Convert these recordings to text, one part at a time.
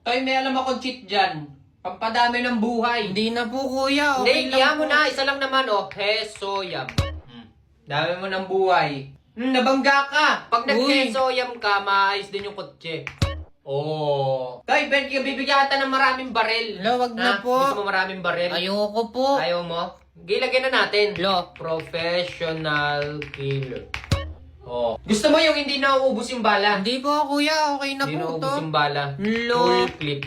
Toy, may alam akong cheat dyan. Pampadami ng buhay. Hindi na po, kuya. Okay Hindi, lang mo po. na. Isa lang naman, oh. Hesoyam. Dami mo ng buhay. Nabangga ka. Pag nag-hesoyam ka, maayos din yung kotse. Oh. Toy, Ben, bibigyan kita ng maraming baril. Lo, wag na po. Gusto mo maraming baril? Ayoko po. Ayaw mo? Gilagyan na natin. Lo. Professional killer. Oh. Gusto mo yung hindi nauubos yung bala? Hindi po, kuya. Okay na Hindi po to. nauubos yung bala. Lo. Full clip.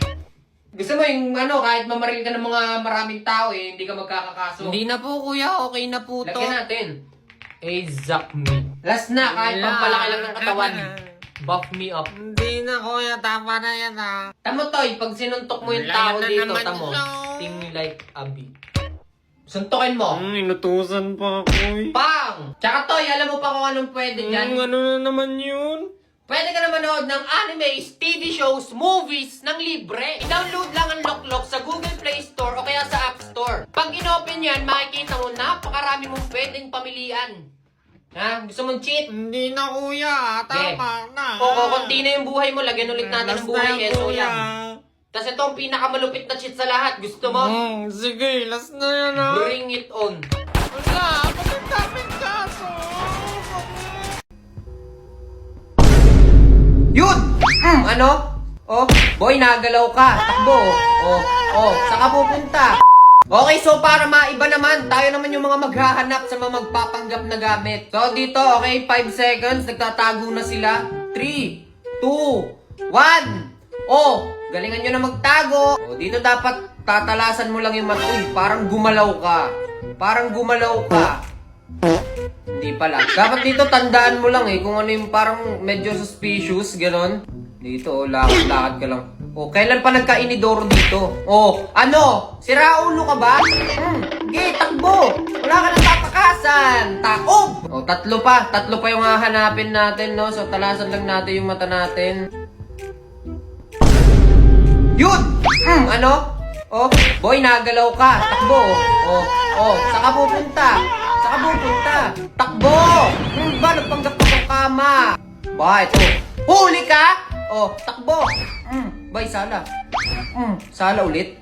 Gusto mo yung kahit mamaril ka ng mga maraming tao hindi ka magkakakaso. Hindi na po, kuya. Okay na po to. Lagyan natin. Exact me. Last na, kahit Wala. pampalaki lang ng katawan. Buff me up. Hindi na, kuya. Tama na yan, ha. Tamo, Toy, pag sinuntok mo yung Wala tao na dito, naman tamo. siya. Ting like Abby. Suntokin mo. Inutusan pa ako, eh. Pang! Tsaka, Toy, alam mo pa kung anong pwede dyan? Ano na naman yun? Pwede ka na manood ng animes, TV shows, movies ng libre. I-download lang ang Loklok sa Google Play Store o kaya sa App Store. Pag in-open yan, makikita mo napakarami mong pwedeng pamilian. Ha? Gusto mong cheat? Hindi na, kuya. Tama na. O, konti na yung buhay mo. Lagyan ulit natin ang buhay. So, kuya. yan. Tapos ito ang pinakamalupit na cheat sa lahat. Gusto mo? Sige, last na yan, ha. Bring it on. Wala, ba't ang daming kaso? Yun! Ano? Oh, boy, nagalaw ka. Takbo. Saan ka pupunta? Okay, so para maiba naman, tayo naman yung mga maghahanap sa mga magpapanggap na gamit. So dito, okay, 5 seconds, nagtatago na sila. 3, 2, 1. Oh, galingan nyo na magtago. Oh, dito dapat tatalasan mo lang yung mata. Uy, parang gumalaw ka. Parang gumalaw ka. Hindi pala. Dapat dito tandaan mo lang kung ano yung parang medyo suspicious, ganon. Dito, lakad-lakad ka lang. Oh, kailan pa nagka-inidoro dito? Oh, ano? Sira ulo ka ba? Okay, takbo. Wala ka nang tatakasan. Taob! Oh, tatlo pa yung hahanapin natin, no? So, talasan lang natin yung mata natin. Yun! Ano? Oh, boy, nagalaw ka. Takbo. Saan ka pupunta? Saan ka pupunta? Takbo! Ba, nagpanggap ka ng kama. Ba, ito. Huli ka? Oh, takbo. Bay, sala. Sala ulit.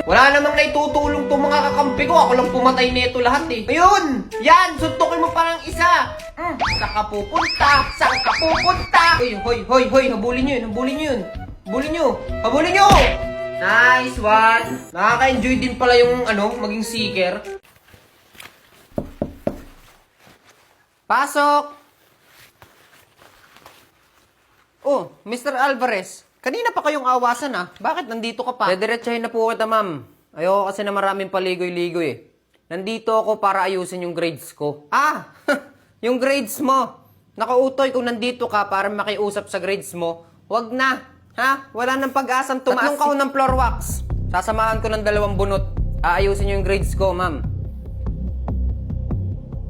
Wala namang naitutulong tong mga kakampi ko. Ako lang pumatay nito lahat eh. Ayun! Yan! Suntukin mo pa ng isa. Saan ka pupunta? Saan ka pupunta? Hoy! Habulin nyo yun. Habulin nyo! Nice one! Nakaka-enjoy din pala yung maging seeker. Pasok! Oh, Mr. Alvarez, kanina pa kayong awasan Bakit nandito ka pa? Dediretsahin na po kita, ma'am. Ayoko kasi na maraming paligoy-ligoy eh. Nandito ako para ayusin yung grades ko. Yung grades mo. Nakautoy kung nandito ka para makiusap sa grades mo. Wag na. Ha? Wala nang pag-asang tumaas. Tatlong kaon ng floor wax. Sasamahan ko ng 2 bunot. Aayusin nyo yung grades ko, ma'am.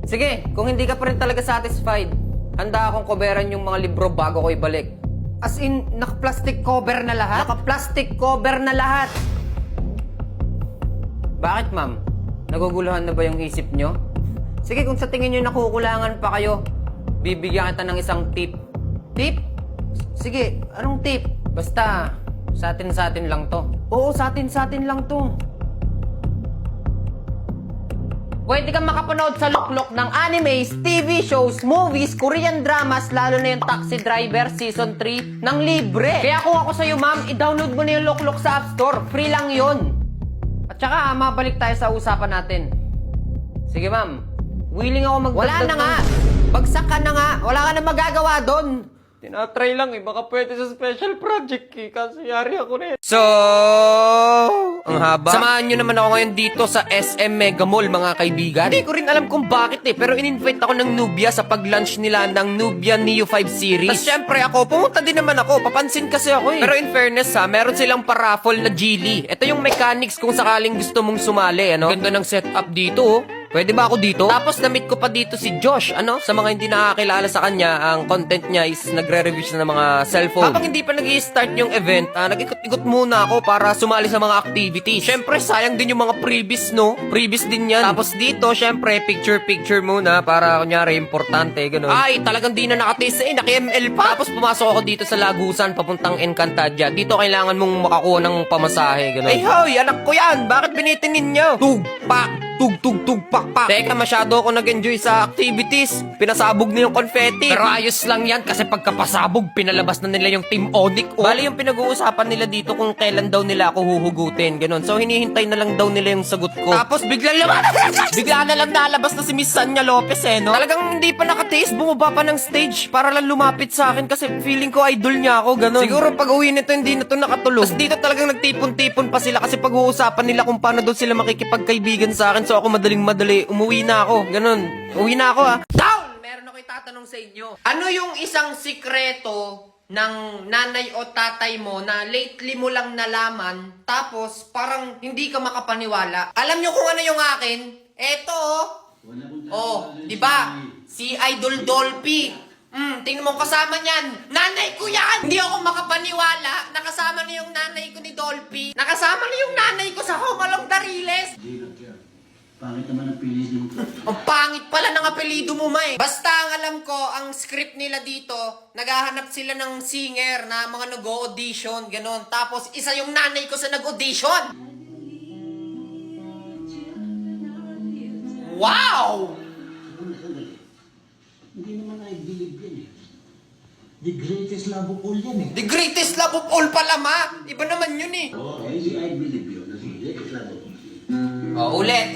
Sige, kung hindi ka pa rin talaga satisfied, handa akong coveran yung mga libro bago ko ibalik. As in, naka-plastic cover na lahat? Naka-plastic cover na lahat. Bakit, ma'am? Naguguluhan na ba yung isip nyo? Sige, kung sa tingin nyo nakukulangan pa kayo, bibigyan kita ng isang tip. Tip? Sige, anong tip? Basta, sa atin lang to. Oo, sa atin lang to. Pwede kang makapanood sa Loklok ng animes, TV shows, movies, Korean dramas, lalo na yung Taxi Driver Season 3 ng libre. Kaya kung ako sa'yo, ma'am, i-download mo na yung Loklok sa App Store. Free lang yun. At saka, mabalik tayo sa usapan natin. Sige, ma'am. Willing ako Wala na nga. Bagsak ka na nga. Wala ka na magagawa doon. Tinatry lang baka pwede sa special project kasi yari ako na So, ang haba. Samahan nyo naman ako ngayon dito sa SM Mega Mall, mga kaibigan. Hindi ko rin alam kung bakit pero in-invite ako ng Nubia sa pag-launch nila ng Nubia Neo 5 series. Tapos syempre ako, pumunta din naman ako. Papansin kasi ako Pero in fairness meron silang paraffle na Geely. Ito yung mechanics kung sakaling gusto mong sumali, Ganda ng setup dito Pwede ba ako dito? Tapos na-meet ko pa dito si Josh. Ano? Sa mga hindi nakakilala sa kanya, ang content niya is nagre-review siya ng mga cellphone. Habang hindi pa nag-i-start yung event, nag-ikot-ikot muna ako para sumali sa mga activities. Syempre, sayang din yung mga previous, no? Previous din yan. Tapos dito, syempre, picture-picture muna para kunyari importante, ganun. Ay, talagang di na nakataste naki-ML pa. Tapos pumasok ako dito sa Lagusan, papuntang Encantadia. Dito kailangan mong makakuha ng pamasahe, ganun. Ay, hoy, anak ko yan! Bakit binitingin nyo? Tugpak! Tug-tug-tug-pak-pak. Teka, masyado ako nag-enjoy sa activities. Pinasabog na yung confetti. Pero ayos lang yan kasi pagkapasabog, pinalabas na nila yung Team Onic. Bali yung pinag-uusapan nila dito kung kailan daw nila ako huhugutin. Ganon. So, hinihintay na lang daw nila yung sagot ko. Tapos, bigla na lang nalabas na si Miss Sanya Lopez, no? Talagang hindi pa nakataste, bumaba pa ng stage para lang lumapit sa akin kasi feeling ko idol niya ako, ganon. Siguro pag uwi nito, hindi na to nakatulog. Tapos dito talagang nagtipon-tipon pa sila kasi pag-uusapan nila kung paano daw sila makikipagkaibigan sa akin. So ako madaling-madali, umuwi na ako. Ganun. Uwi na ako, Down! Meron ako itatanong sa inyo. Ano yung isang sikreto ng nanay o tatay mo na lately mo lang nalaman tapos parang hindi ka makapaniwala? Alam nyo kung ano yung akin? Eto, di ba? Si Idol Dolphy. Tingnan mo kasama niyan. Nanay ko yan! Hindi ako makapaniwala. Nakasama na yung nanay ko ni Dolphy. Nakasama na yung nanay ko sa Home Along the Riles. Pangit naman ang apelido mo. Ang pangit pala ng apelido mo, May. Basta ang alam ko, ang script nila dito, naghahanap sila ng singer na mga nag-audition, ganon. Tapos, isa yung nanay ko sa nag-audition. Wow! Sandali. Hindi naman I-believe yan eh. The greatest love of all yan eh. The greatest love of all pala, Ma. Iba naman yun eh. Oo, hindi I-believe yun. The greatest love of all. Oh, ulit.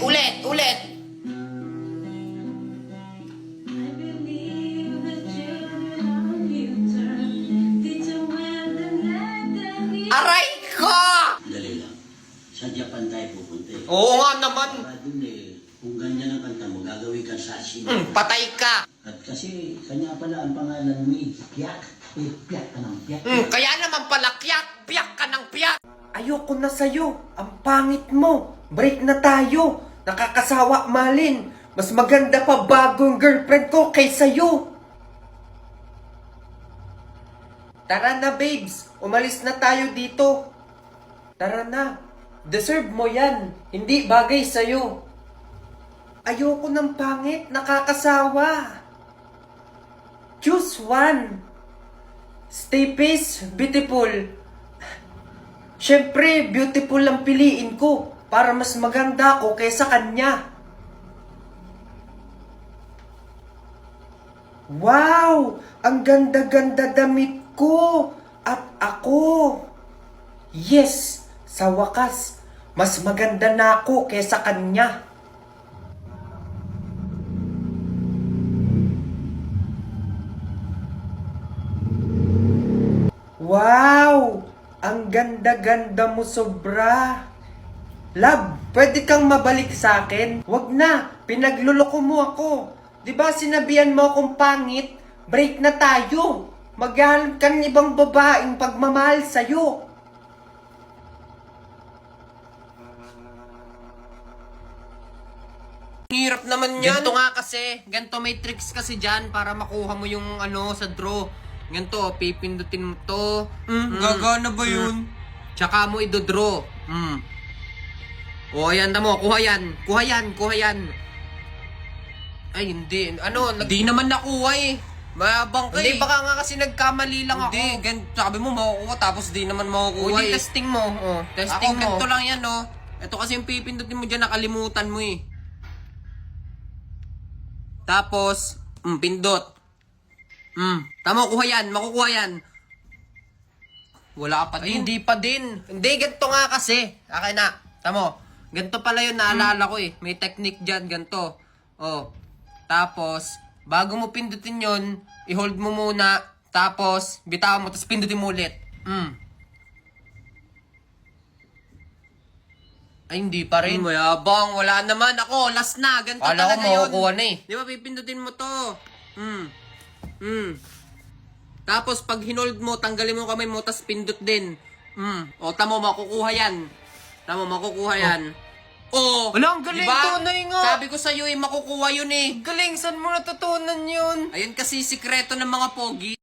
Aray ko! Dali lang. Sa Japan tayo pupunta eh. Oo nga naman. Para dun eh, kung ganyan ang kanta mo, gagawin ka sa asin. Patay ka. At kasi, kanya pala ang pangalan mo eh, Piyak. Eh, piyak ka ng piyak. Kaya naman pala, piyak ka ng piyak. Ayoko na sa'yo. Ang pangit mo. Break na tayo. Nakakasawa, Malin. Mas maganda pa bagong girlfriend ko kaysa sa'yo. Tara na, babes. Umalis na tayo dito. Tara na. Deserve mo yan. Hindi bagay sa'yo. Ayoko ng pangit. Nakakasawa. Choose one. Stay peace, beautiful. Siyempre, beautiful lang piliin ko para mas maganda ako kaysa kanya. Wow! Ang ganda-ganda damit ko! At ako! Yes! Sa wakas, mas maganda na ako kaysa kanya. Wow! Ang ganda-ganda mo sobra. Love, pwede kang mabalik sa akin? Wag na, pinagluloko mo ako. 'Di ba sinabihan mo akong pangit? Break na tayo. Maghanap ka ng ibang babaeng pagmamahal sa'yo. Hirap naman yan. Ganito nga kasi. Ganito may tricks kasi dyan para makuha mo yung sa draw. Ganito, pipindutin mo to. Gagana ba yun? Tsaka mo idodraw. O, ayan, tamo. Kuha yan. Ay, hindi. Hindi naman nakuha eh. Mayabang ka Hindi, baka nga kasi nagkamali lang ako. Hindi, sabi mo makukuha tapos di naman makukuha eh. Testing mo. Testing mo. Ganito lang yan, Ito kasi yung pipindutin mo dyan, nakalimutan mo eh. Tapos, pindot. Tama, kuha yan. Makukuha yan. Wala pa din. Ay, hindi pa din. Hindi, ganito nga kasi. Akin na. Tamo. Ganito pala yun, naalala ko eh. May technique dyan, ganito. Tapos, bago mo pindutin yun, i-hold mo muna. Tapos, bitawan mo, tapos pindutin mo ulit. Ay, hindi pa rin. Mayabang, wala naman. Ako, last na. Ganito talaga yun. Makukuha na eh. Di ba, pipindutin mo to. Tapos, pag hinold mo, tanggalin mo kamay mo, tapos pindot din. Tamo, makukuha yan. Oh, Wala, ang galing, tunay nga. Sabi ko sa'yo makukuha yun eh. Galing, saan mo natutunan yun? Ayun kasi sikreto ng mga pogi.